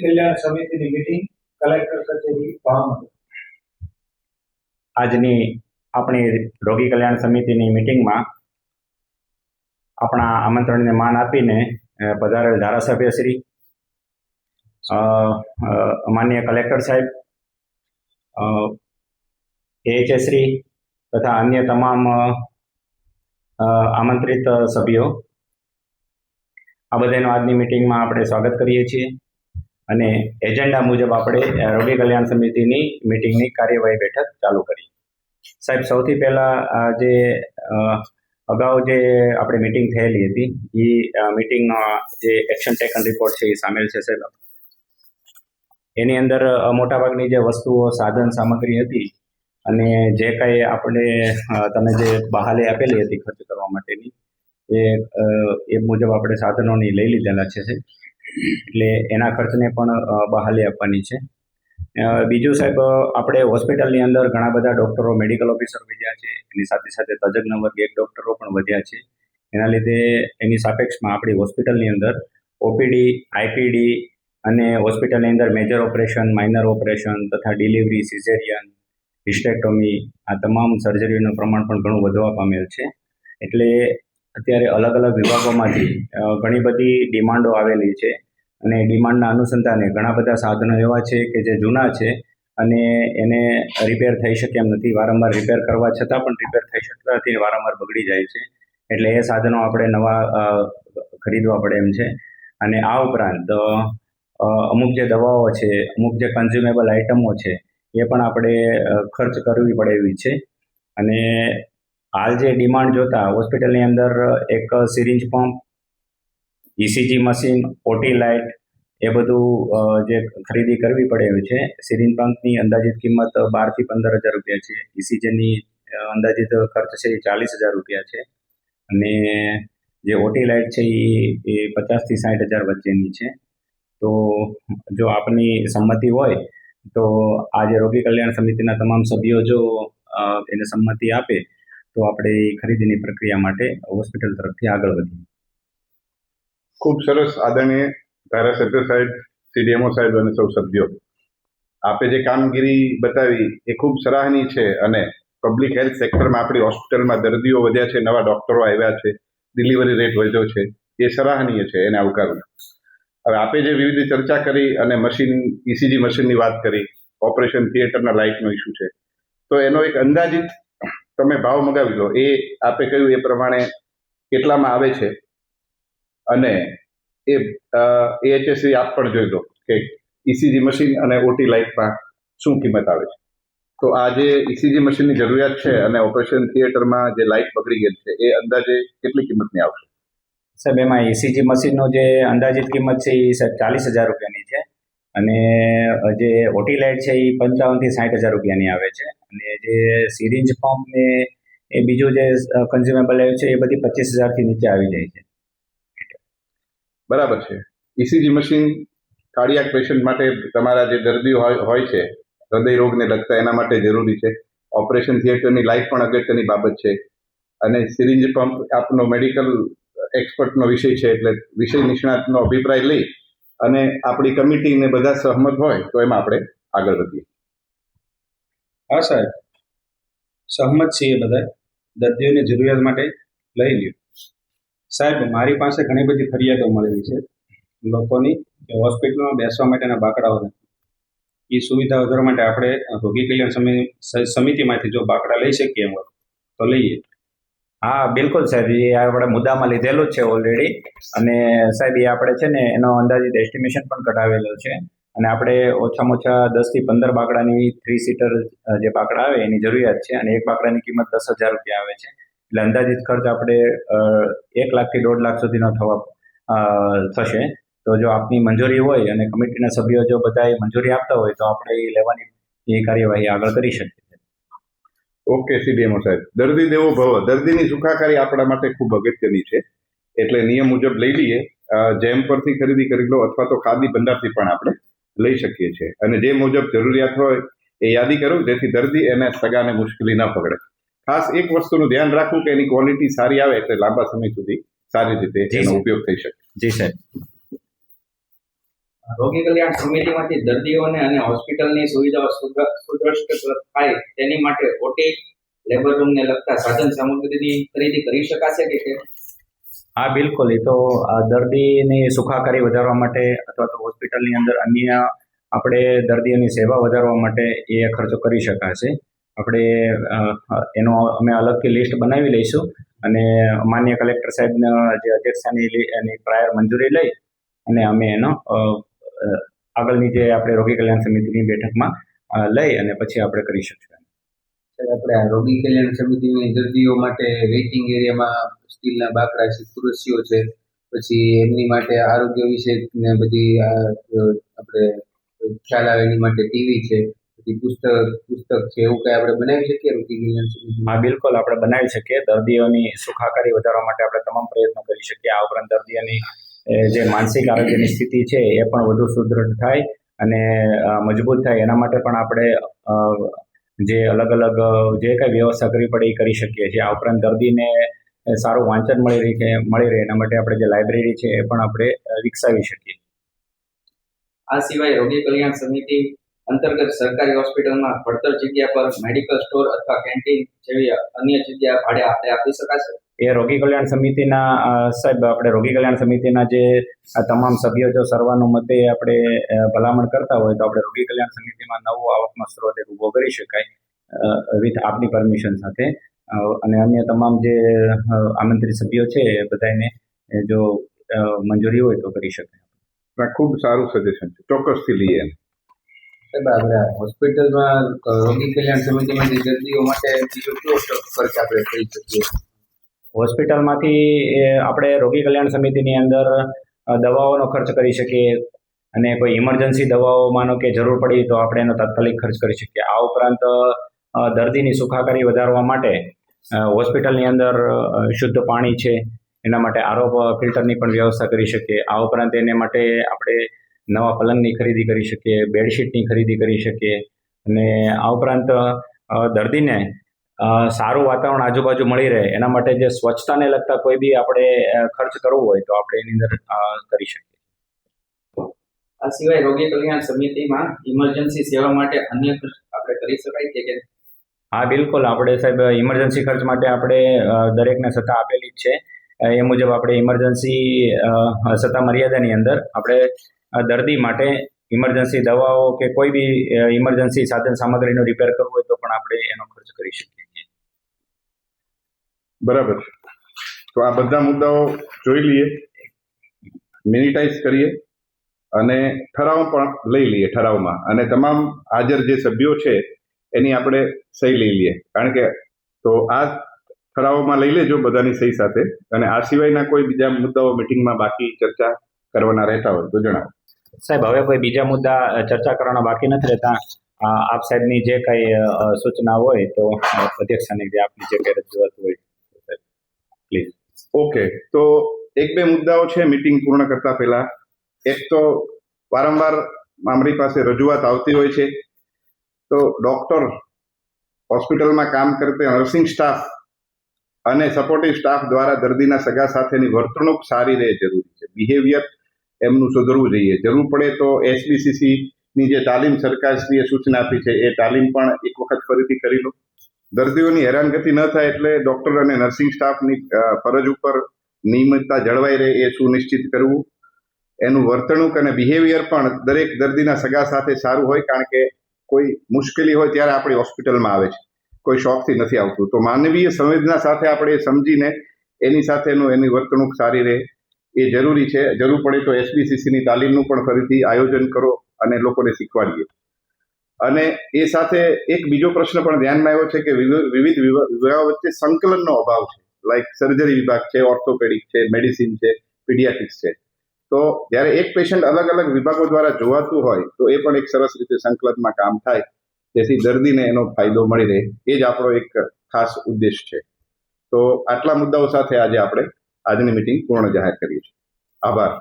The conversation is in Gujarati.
કલ્યાણ સમિતિની મીટિંગ કલેક્ટર કચેરી ભાવનગર. આજની આપણી રોગી કલ્યાણ સમિતિની મીટિંગમાં આપણા આમંત્રણને માન આપીને પધારેલ ધારાસભ્ય શ્રી, માનનીય કલેક્ટર સાહેબ, એએચએ શ્રી તથા અન્ય તમામ આમંત્રિત સભ્યો, આ બધાનું આજની મિટિંગમાં આપણે સ્વાગત કરીએ છીએ અને એજન્ડા મુજબ આપણે રોગી કલ્યાણ સમિતિની મિટિંગની કાર્યવાહી બેઠક ચાલુ કરી. સાહેબ, સૌથી પહેલાં જે અગાઉ જે આપણી મિટિંગ થયેલી હતી એ મિટિંગનો જે એક્શન ટેકન રિપોર્ટ છે એ સામેલ છે સાહેબ. એની અંદર મોટાભાગની જે વસ્તુઓ, સાધન સામગ્રી હતી અને જે કંઈ આપણે તમે જે બહાલી આપેલી હતી ખર્ચ કરવા માટેની એ મુજબ આપણે સાધનોની લઈ લીધેલા છે સાહેબ. એટલે એના ખર્ચને પણ બહાલી આપવાની છે. બીજું સાહેબ, આપણે હોસ્પિટલની અંદર ઘણા બધા ડૉક્ટરો, મેડિકલ ઓફિસર વધ્યા છે, એની સાથે સાથે તજજ્ઞ વર્ગ 1 ડૉક્ટરો પણ વધ્યા છે. એના લીધે એની સાપેક્ષમાં આપણી હોસ્પિટલની અંદર ઓપીડી, આઈપીડી અને હોસ્પિટલની અંદર મેજર ઓપરેશન, માઇનર ઓપરેશન તથા ડિલિવરી, સિઝેરિયન, હિસ્ટેક્ટોમી, આ તમામ સર્જરીનું પ્રમાણ પણ ઘણું વધવા પામેલ છે. એટલે અત્યારે અલગ અલગ વિભાગોમાંથી ઘણી બધી ડિમાન્ડો આવેલી છે અને ડિમાન્ડના અનુસંધાને ઘણા બધા સાધનો એવા છે કે જે જૂના છે અને એને રિપેર થઈ શકે એમ નથી. વારંવાર રિપેર કરવા છતાં પણ રિપેર થઈ શકતા નથી, વારંવાર બગડી જાય છે. એટલે એ સાધનો આપણે નવા ખરીદવા પડે એમ છે. અને આ ઉપરાંત અમુક જે દવાઓ છે, અમુક જે કન્ઝ્યુમેબલ આઇટમો છે એ પણ આપણે ખર્ચ કરવી પડે એવી છે. અને હાલ જે ડિમાન્ડ જોતા હોસ્પિટલની અંદર એક syringe pump, ECG machine, OT light, એ બધું જે ખરીદી કરવી પડે એવી છે. સિરિંજ પંપની અંદાજિત કિંમત 12,000 થી 15,000 રૂપિયા છે. ઇસીજીની અંદાજિત ખર્ચ છે એ 40,000 રૂપિયા છે. અને જે ઓટી લાઇટ છે એ 50,000 થી 60,000 વચ્ચેની છે. તો જો આપની સંમતિ હોય તો આ જે રોગી કલ્યાણ સમિતિના તમામ સભ્યો જો એને સંમતિ આપે તો આપણે ખરીદીની પ્રક્રિયા માટે હોસ્પિટલ તરફથી આગળ વધીએ. ખૂબ સરસ. આદરણીય ધારાસભ્ય સાહેબ, સીડીએમઓ સાહેબ અને સૌ સભ્યો, આપે જે કામગીરી બતાવી એ ખૂબ સરાહનીય છે. અને પબ્લિક હેલ્થ સેક્ટરમાં આપણી હોસ્પિટલમાં દર્દીઓ વધ્યા છે, નવા ડૉક્ટરો આવ્યા છે, ડિલિવરી રેટ વધ્યો છે, એ સરાહનીય છે, એને આવકારું. હવે આપે જે વિવિધ ચર્ચા કરી અને મશીન, ઇસીજી મશીનની વાત કરી, ઓપરેશન થિયેટરના લાઇટનો ઇસ્યુ છે, તો એનો એક અંદાજિત તમે ભાવ મગાવી લો. એ આપે કહ્યું એ પ્રમાણે કેટલામાં આવે છે અને એ એએચએસસી આપ પણ જોઈ લો કે ઇસીજી મશીન અને ઓટી લાઇટમાં શું કિંમત આવે છે. તો આ જે ઇસીજી મશીનની જરૂરિયાત છે અને ઓપરેશન થિયેટરમાં જે લાઇટ બગડી ગયેલ છે એ અંદાજે કેટલી કિંમતની આવશે? સાહેબ, એમાં ઇસીજી મશીનનો જે અંદાજિત કિંમત છે એ સાહેબ 40,000 રૂપિયાની છે અને જે ઓટી લાઇટ છે એ 55,000 થી 60,000 રૂપિયાની આવે છે. અને જે સિરિંજ પંપ ને એ બીજું જે કન્ઝ્યુમેબલ છે એ બધી 25,000 થી નીચે આવી જાય છે. બરાબર છે. ઇસીજી મશીન કાર્ડિયાક પેશન્ટ માટે, તમારા જે દર્દીઓ હોય છે હૃદય રોગને લગતા, એના માટે જરૂરી છે. ઓપરેશન થિયેટરની લાઇટ પણ અગત્યની બાબત છે. અને સિરિંજ પંપ આપનો મેડિકલ એક્સપર્ટનો વિષય છે, એટલે વિષય નિષ્ણાતનો અભિપ્રાય લઈ અને આપણી કમિટીને બધા સહમત હોય તો એમાં આપણે આગળ વધીએ. હા સાહેબ, સહમત છીએ બધા. દર્દીઓની જરૂરિયાત માટે લઈ લ્યો. સાહેબ, મારી પાસે ઘણી બધી ફરિયાદો મળેલી છે લોકોની કે હોસ્પિટલમાં બેસવા માટેના બાકડાઓ નથી. એ સુવિધા વધારવા માટે આપણે રોગી કલ્યાણ સમિતિમાંથી જો બાકડા લઈ શકીએ એમ તો લઈએ. હા, બિલકુલ સાહેબ, એ આપણે મુદ્દામાં લીધેલું જ છે ઓલરેડી. અને સાહેબ, એ આપણે છે ને એનો અંદાજિત એસ્ટિમેશન પણ કઢાવેલો છે. અને આપણે ઓછામાં ઓછા 10 થી 15 બાકડાની 3 સીટર જે બાકડા આવે એની જરૂરિયાત છે. અને એક બાકડાની કિંમત 10,000 રૂપિયા આવે છે. એટલે અંદાજિત ખર્ચ આપણે 1 લાખ થી 1.5 લાખ સુધીનો થશે. તો જો આપની મંજૂરી હોય અને કમિટીના સભ્યો જો બધા મંજૂરી આપતા હોય તો આપણે એ લેવાની એ કાર્યવાહી આગળ કરી શકીએ. ઓકે સીડીએમઓ સાહેબ, દર્દી દેવો ભવ. દર્દીની સુખાકારી આપણા માટે ખૂબ અગત્યની છે. એટલે નિયમ મુજબ લઈ લઈએ. જેમ પરથી ખરીદી કરી લો અથવા તો ખાદી ભંડારથી પણ આપણે લઈ શકીએ છીએ. અને જે મુજબ જરૂરિયાત હોય એ યાદી કરું, જેથી દર્દી એને સગાને મુશ્કેલી ન પકડે. ખાસ એક વસ્તુનું ધ્યાન રાખવું કે એની ક્વોલિટી સારી આવે એટલે લાંબા સમય સુધી સારી રીતે એનો ઉપયોગ થઈ શકે. જી સાહેબ. રોગી કલ્યાણ સમિતિમાંથી દર્દીઓને અને હોસ્પિટલની સુવિધાઓ સુદ્રષ્ટ થાય તેની માટે ઓટી લેબર રૂમને લગતા સાધન સામગ્રીની ખરીદી કરી શકાશે કે કેમ? હા, બિલકુલ. એ તો દર્દીની સુખાકારી વધારવા માટે અથવા તો હોસ્પિટલની અંદર અન્ય આપણે દર્દીઓની સેવા વધારવા માટે એ ખર્ચો કરી શકાશે. આપણે એનો અમે અલગથી લિસ્ટ બનાવી લઈશું અને માન્ય કલેક્ટર સાહેબના જે અધ્યક્ષતાની એની પ્રાયર મંજૂરી લઈ અને અમે એનો આગળની જે આપણે રોગી કલ્યાણ સમિતિની બેઠકમાં લઈ અને પછી આપણે કરી શકીશું. આપણે આ રોગી કલ્યાણ સમિતિની દર્દીઓ માટે વેઇટિંગ એરિયામાં સ્ટીલના બાકડા છે, ખુરશીઓ છે, પછી એમની માટે આરોગ્ય વિશે ને બધી આપણે ખ્યાલ આવે એની માટે ટીવી છે, પછી પુસ્તક છે, એવું કંઈ આપણે બનાવી શકીએ રોગી કલ્યાણ સમિતિ? હા, બિલકુલ આપણે બનાવી શકીએ. દર્દીઓની સુખાકારી વધારવા માટે આપણે તમામ પ્રયત્નો કરી શકીએ. આ ઉપરાંત દર્દીઓની જે માનસિક આરોગ્યની સ્થિતિ છે એ પણ વધુ સુદૃઢ થાય અને મજબૂત થાય એના માટે પણ આપણે જે અલગ અલગ જે કંઈ વ્યવસ્થા કરવી પડે એ કરી શકીએ છીએ. આ ઉપરાંત દર્દીને સારું વાંચન મળી રહે એના માટે આપણે જે લાઇબ્રેરી છે એ પણ આપણે વિકસાવી શકીએ. આ સિવાય રોગી કલ્યાણ સમિતિ અંતર્ગત સરકારી હોસ્પિટલમાં પડતર જગ્યા પર મેડિકલ સ્ટોર અથવા કેન્ટીન જેવી અન્ય જગ્યા ભાડે આપણે આપી શકાશે? એ રોગી કલ્યાણ સમિતિના સાહેબ આપણે રોગી કલ્યાણ સમિતિના જે તમામ સભ્યો જો સર્વાનુમતે આપણે ભલામણ કરતા હોય તો આપણે રોગી કલ્યાણ સમિતિમાં નવો આવકનો સ્ત્રોત એક ઊભો કરી શકાય વિથ આપની પરમિશન સાથે અને અન્ય તમામ જે આમંત્રિત સભ્યો છે એ બધાને જો મંજૂરી હોય તો કરી શકાય. ખૂબ સારું સજેશન છે, ચોક્કસથી લઈએ. સાહેબ આપણે હોસ્પિટલમાં રોગી કલ્યાણ સમિતિમાંથી દર્દીઓ માટે બીજો કયો ખર્ચ આપણે કરી શકીએ? હોસ્પિટલમાંથી આપણે રોગી કલ્યાણ સમિતિની અંદર દવાઓનો ખર્ચ કરી શકીએ અને કોઈ ઇમરજન્સી દવાઓ માનો કે જરૂર પડી તો આપણે એનો તાત્કાલિક ખર્ચ કરી શકીએ. આ ઉપરાંત દર્દીની સુખાકારી વધારવા માટે હોસ્પિટલની અંદર શુદ્ધ પાણી છે એના માટે આરો ફિલ્ટરની પણ વ્યવસ્થા કરી શકીએ. આ ઉપરાંત એને માટે આપણે નવા પલંગની ખરીદી કરી શકીએ, બેડશીટની ખરીદી કરી શકીએ અને આ ઉપરાંત દર્દીને સારું વાતાવરણ આજુબાજુ મળી રહે એના માટે જે સ્વચ્છતાને લગતા કોઈ બી આપણે ખર્ચ કરવો હોય તો આપણે એની અંદર કરી શકીએ. આ સિવાય રોગી કલ્યાણ સમિતિમાં ઇમરજન્સી સેવા માટે અન્ય ખર્ચ આપણે કરી શકાય કે કેમ? હા, બિલકુલ. આપણે સાહેબ ઇમરજન્સી ખર્ચ માટે આપણે દરેકને સત્તા આપેલી જ છે. એ મુજબ આપણે ઇમરજન્સી સત્તા મર્યાદાની અંદર આપણે દર્દી માટે ઇમરજન્સી દવાઓ કે કોઈ બી ઇમરજન્સી સાધન સામગ્રીનું રિપેર કરવું હોય તો પણ આપણે એનો ખર્ચ કરી શકીએ છીએ. બરાબર છે. તો આ બધા મુદ્દાઓ જોઈ લઈએ, મિનિટાઈઝ કરીએ અને ઠરાવ પણ લઈ લઈએ ઠરાવમાં, અને તમામ હાજર જે સભ્યો છે એની આપણે સહી લઈ લઈએ. કારણ કે તો આ ઠરાવમાં લઈ લેજો બધાની સહી સાથે, અને આ સિવાયના કોઈ બીજા મુદ્દાઓ મિટિંગમાં બાકી ચર્ચા કરવાના રહેતા હોય તો જણાવો. સાહેબ હવે કોઈ બીજા મુદ્દા ચર્ચા કરવાના બાકી નથી રહેતા. આપ સાહેબની જે કંઈ સૂચના હોય તો અધ્યક્ષાની જે આપની જે કંઈ રજૂઆત હોય પ્લીઝ. ઓકે, તો એક બે મુદ્દાઓ છે મિટિંગ પૂર્ણ કરતા પહેલા. એક તો વારંવાર અમારી પાસે રજૂઆત આવતી હોય છે, તો ડૉક્ટર, હોસ્પિટલમાં કામ કરતા નર્સિંગ સ્ટાફ અને સપોર્ટિવ સ્ટાફ દ્વારા દર્દીના સગા સાથેની વર્તણૂક સારી રહે જરૂરી છે. બિહેવિયર એમનું સુધરવું જોઈએ. જરૂર પડે તો SBCCની જે તાલીમ સરકારશ્રીએ સૂચના આપી છે એ તાલીમ પણ એક વખત ફરીથી કરી લો. દર્દીઓની હેરાનગતિ ન થાય એટલે ડૉક્ટર અને નર્સિંગ સ્ટાફની ફરજ ઉપર નિયમિતતા જળવાઈ રહે એ સુનિશ્ચિત કરવું. એનું વર્તણૂક અને બિહેવિયર પણ દરેક દર્દીના સગા સાથે સારું હોય, કારણ કે કોઈ મુશ્કેલી હોય ત્યારે આપણી હોસ્પિટલમાં આવે છે, કોઈ શોખથી નથી આવતું. તો માનવીય સંવેદના સાથે આપણે સમજીને એની સાથેનું એની વર્તણૂક સારી રહે એ જરૂરી છે. જરૂર પડે તો SBCCની તાલીમનું પણ ફરીથી આયોજન કરો અને લોકોને શીખવાડીએ. અને એ સાથે એક બીજો પ્રશ્ન પણ ધ્યાનમાં આવ્યો છે કે વિવિધ વિભાગો વચ્ચે સંકલનનો અભાવ છે. લાઈક સર્જરી વિભાગ છે, ઓર્થોપેડિક છે, મેડિસિન છે, પીડિયાટ્રિક્સ છે. તો જ્યારે એક પેશન્ટ અલગ અલગ વિભાગો દ્વારા જોવાતું હોય તો એ પણ એક સરસ રીતે સંકલનમાં કામ થાય, જેથી દર્દીને એનો ફાયદો મળી રહે. એ જ આપણો એક ખાસ ઉદ્દેશ છે. તો આટલા મુદ્દાઓ સાથે આજે આપણે આજની મિટિંગ પૂર્ણ જાહેર કરીએ છીએ. આભાર.